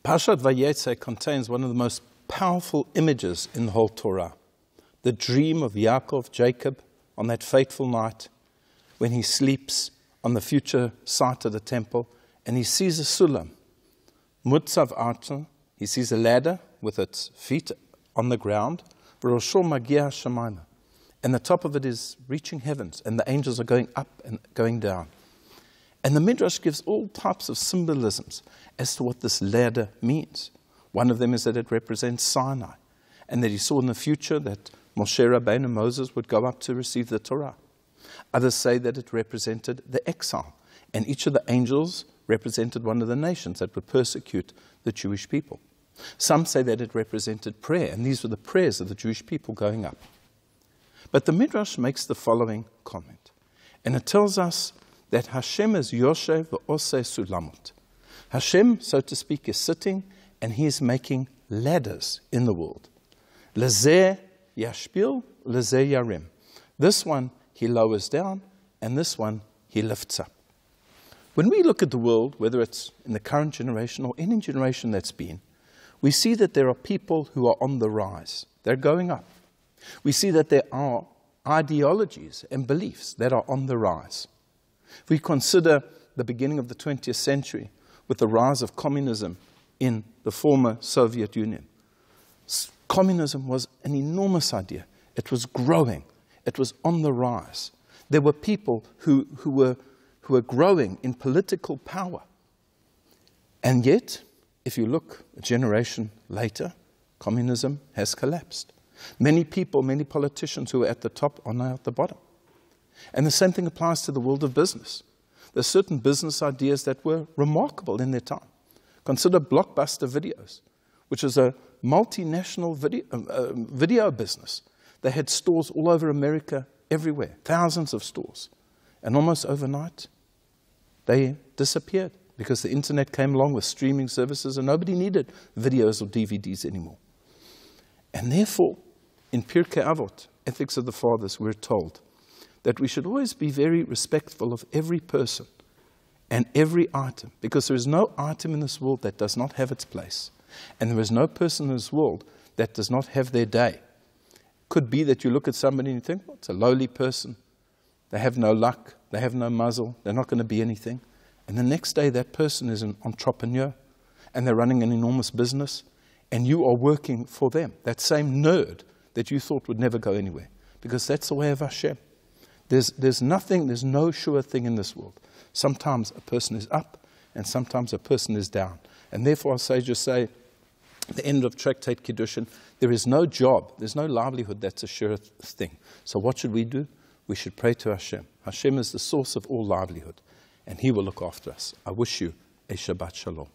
Parshat Vayetze contains one of the most powerful images in the whole Torah. The dream of Yaakov, Jacob, on that fateful night when he sleeps on the future site of the temple, and he sees a sulam, mutzav archa. He sees a ladder with its feet on the ground, v'rosho magia shamayma, and the top of it is reaching heavens, and the angels are going up and going down. And the Midrash gives all types of symbolisms as to what this ladder means. One of them is that it represents Sinai, and that he saw in the future that Moshe Rabbeinu and Moses would go up to receive the Torah. Others say that it represented the exile, and each of the angels represented one of the nations that would persecute the Jewish people. Some say that it represented prayer, and these were the prayers of the Jewish people going up. But the Midrash makes the following comment, and it tells us that Hashem is Yoshev v'oseh sulamot. Hashem, so to speak, is sitting, and he is making ladders in the world. Lezeh yashpil, lezeh yarim. This one he lowers down, and this one he lifts up. When we look at the world, whether it's in the current generation or any generation that's been, we see that there are people who are on the rise. They're going up. We see that there are ideologies and beliefs that are on the rise. If we consider the beginning of the 20th century with the rise of communism in the former Soviet Union, communism was an enormous idea. It was growing. It was on the rise. There were people who were growing in political power. And yet, if you look a generation later, communism has collapsed. Many people, many politicians who were at the top are now at the bottom. And the same thing applies to the world of business. There are certain business ideas that were remarkable in their time. Consider Blockbuster Videos, which is a multinational video business. They had stores all over America, everywhere, thousands of stores. And almost overnight, they disappeared because the internet came along with streaming services and nobody needed videos or DVDs anymore. And therefore, in Pirkei Avot, Ethics of the Fathers, we're told that we should always be very respectful of every person and every item, because there is no item in this world that does not have its place. And there is no person in this world that does not have their day. Could be that you look at somebody and you think, well, it's a lowly person. They have no luck. They have no muzzle. They're not going to be anything. And the next day, that person is an entrepreneur, and they're running an enormous business, and you are working for them, that same nerd that you thought would never go anywhere, because that's the way of Hashem. There's no sure thing in this world. Sometimes a person is up, and sometimes a person is down. And therefore, our sages say, at the end of Tractate Kiddushin, there is no job, there's no livelihood that's a sure thing. So what should we do? We should pray to Hashem. Hashem is the source of all livelihood, and he will look after us. I wish you a Shabbat Shalom.